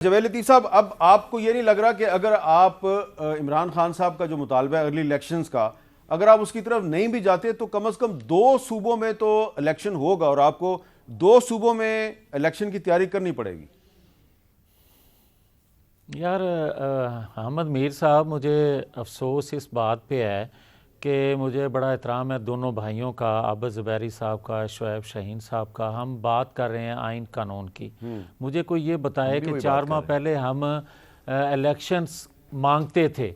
जवेद लतीफ़ साहब, अब आपको ये नहीं लग रहा कि अगर आप इमरान खान साहब का जो मुतालबा है अर्ली इलेक्शंस का, अगर आप उसकी तरफ नहीं भी जाते तो कम से कम 2 सूबों में तो इलेक्शन होगा और आपको 2 सूबों में इलेक्शन की तैयारी करनी पड़ेगी? यार अहमद मीर साहब, मुझे अफसोस इस बात पे है कि मुझे बड़ा एहतराम है दोनों भाइयों का, आबिद ज़ुबैरी साहब का, शुएब शाहीन साहब का। हम बात कर रहे हैं आइन कानून की। मुझे कोई ये बताए कि 4 माह पहले हम इलेक्शंस मांगते थे,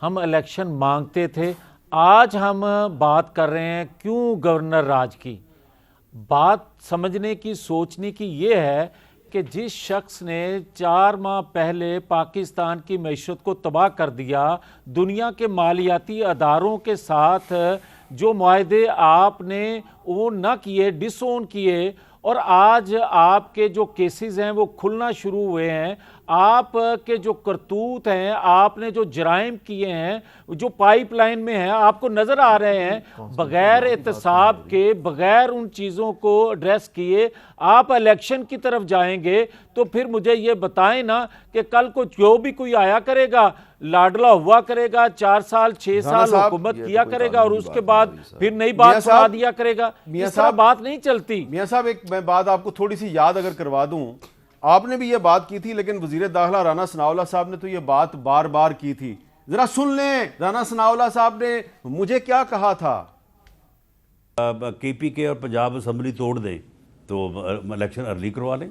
हम इलेक्शन मांगते थे। आज हम बात कर रहे हैं क्यों गवर्नर राज की। बात समझने की, सोचने की ये है कि जिस शख्स ने 4 माह पहले पाकिस्तान की मईशत को तबाह कर दिया, दुनिया के मालियाती अदारों के साथ जो मुआहदे आपने ओन ना किए, डिसओन किए, और आज आपके जो केसेस हैं वो खुलना शुरू हुए हैं, आप के जो करतूत हैं, आपने जो जराइम किए हैं, जो पाइपलाइन में हैं, आपको नज़र आ रहे हैं। बग़ैर एहतसाब के, बग़ैर उन चीज़ों को एड्रेस किए आप इलेक्शन की तरफ जाएंगे, तो फिर मुझे ये बताएं ना कि कल को जो भी कोई आया करेगा, लाडला हुआ करेगा, 4 साल 6 साल हुकूमत किया करेगा और उसके बाद फिर नई बात सुना दिया करेगा। इस तरह बात नहीं चलती। मियां साहब, एक मैं बात आपको थोड़ी सी याद अगर करवा दूं, आपने भी ये बात की थी, लेकिन वजीर दाखिला राना सनाउल्लाह साहब ने तो ये बात बार बार की थी। जरा सुन लें, राना सनाउल्लाह साहब ने मुझे क्या कहा था। KPK और पंजाब असम्बली तोड़ दे तो इलेक्शन अर्ली करवा लें।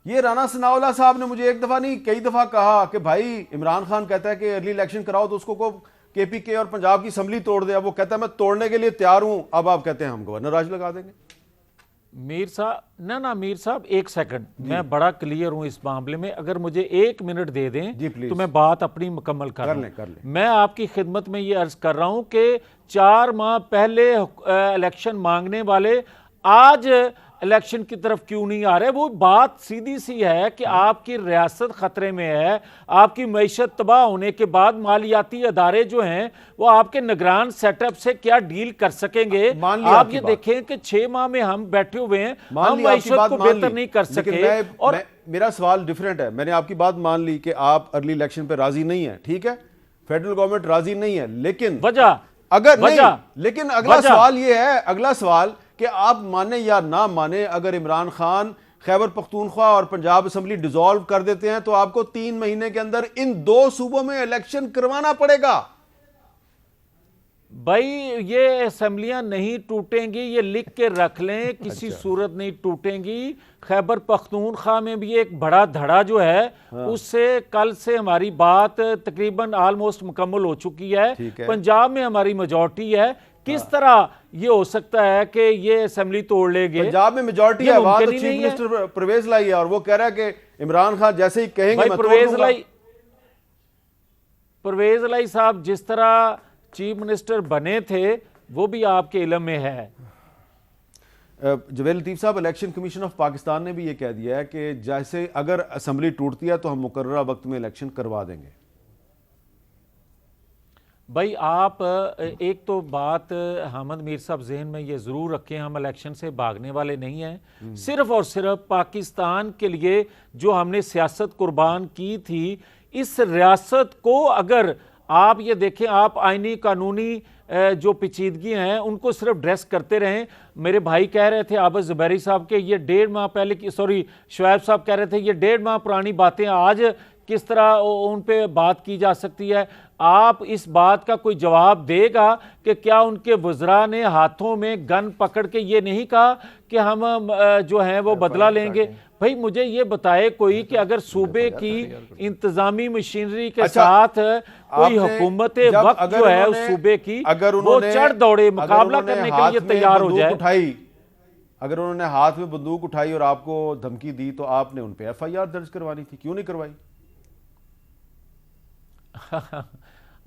ये राना सनाउल्लाह साहब ने मुझे एक दफा नहीं कई दफा कहा कि भाई इमरान खान कहता है कि अर्ली इलेक्शन कराओ तो उसको को KPK और पंजाब की असम्बली तोड़ दे। अब वो कहता है मैं तोड़ने के लिए तैयार हूं, अब आप कहते हैं हम गवर्नर राज लगा देंगे। मीर साहब, ना मीर साहब, एक सेकंड, मैं बड़ा क्लियर हूं इस मामले में। अगर मुझे 1 मिनट दे दें तो मैं बात अपनी मुकम्मल कर लें। मैं आपकी खिदमत में ये अर्ज कर रहा हूं कि 4 माह पहले इलेक्शन मांगने वाले आज इलेक्शन की तरफ क्यों नहीं आ रहे। वो बात सीधी सी है कि आपकी रियासत खतरे में है, आपकी मईशत तबाह होने के बाद मालियाती अदारे जो हैं वो आपके निगरान सेटअप से क्या डील कर सकेंगे। आप ये देखें कि 6 माह में हम बैठे हुए हैं, हम मईशत को बेहतर नहीं कर सके। और मेरा सवाल डिफरेंट है। मैंने आपकी बात मान ली कि आप अर्ली इलेक्शन पे राजी नहीं है, ठीक है, फेडरल गवर्नमेंट राजी नहीं है, लेकिन वजह अगर नहीं, लेकिन अगला सवाल ये है, अगला सवाल कि आप माने या ना माने, अगर इमरान खान खैबर पख्तूनख्वा और पंजाब असम्बली डिसॉल्व कर देते हैं तो आपको 3 महीने के अंदर इन 2 सूबों में इलेक्शन करवाना पड़ेगा। भाई ये असेंबलियां नहीं टूटेंगी, ये लिख के रख लें, किसी सूरत नहीं टूटेंगी। खैबर पख्तूनख्वा में भी एक बड़ा धड़ा जो है, उससे कल से हमारी बात तकरीबन ऑलमोस्ट मुकम्मल हो चुकी है। पंजाब में हमारी मेजॉरिटी है। किस तरह ये हो सकता है कि ये असेंबली तोड़ लेंगे? पंजाब में मेजॉरिटी है, वहां तो चीफ मिनिस्टर परवेज लाई है और वो कह रहा है कि इमरान खान जैसे ही कहेंगे मैं परवेज लाई साहब जिस तरह चीफ मिनिस्टर बने थे वो भी आपके इल्म में है। जवेद लतीफ़ साहब, इलेक्शन कमीशन ऑफ पाकिस्तान ने भी ये कह दिया है कि जैसे अगर असेंबली टूटती है तो हम मुकर्ररा वक्त में इलेक्शन करवा देंगे। भाई आप एक तो बात अहमद मीर साहब जहन में ये ज़रूर रखें, हम इलेक्शन से भागने वाले नहीं हैं। सिर्फ और सिर्फ पाकिस्तान के लिए जो हमने सियासत कुर्बान की थी, इस रियासत को अगर आप ये देखें, आप आईनी कानूनी जो पेचीदगी हैं उनको सिर्फ ड्रेस करते रहें। मेरे भाई कह रहे थे आबिद ज़ुबैरी साहब के ये 1.5 माह पहले की, सॉरी शुएब साहब कह रहे थे ये 1.5 माह पुरानी बातें आज किस तरह उन पे बात की जा सकती है। आप इस बात का कोई जवाब देगा कि क्या उनके वज़रा ने हाथों में गन पकड़ के ये नहीं कहा कि हम जो हैं वो बदला लेंगे? भाई मुझे ये बताए कोई कि अगर सूबे की इंतजामी मशीनरी के साथ कोई हुकूमत वक्त जो है उस सूबे की वो चढ़ दौड़े मुकाबला करने के लिए तैयार हो जाए, अगर उन्होंने हाथ में बंदूक उठाई और आपको धमकी दी तो आपने उन पे FIR दर्ज करवानी थी, क्यों नहीं करवाई?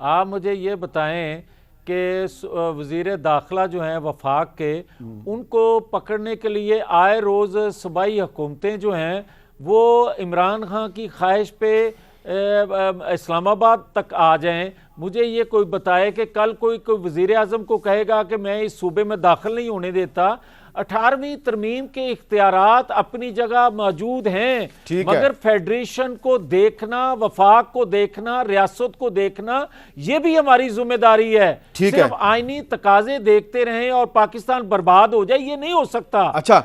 आप मुझे ये बताएं कि वज़ीर दाखिला जो हैं वफाक के, उनको पकड़ने के लिए आए रोज़ सूबाई हुकूमतें जो हैं वो इमरान खान की ख्वाहिश पे इस्लामाबाद तक आ जाएं। मुझे ये कोई बताए कि कल कोई वज़ीर आज़म को कहेगा कि मैं इस सूबे में दाखिल नहीं होने देता। 18वीं तरमीम के इख्तियारात अपनी जगह मौजूद हैं, ठीक है। मगर फेडरेशन को देखना, वफाक को देखना, रियासत को देखना, ये भी हमारी जिम्मेदारी है। ठीक सिर्फ है। आईनी तकाजे देखते रहें और पाकिस्तान बर्बाद हो जाए, ये नहीं हो सकता। अच्छा,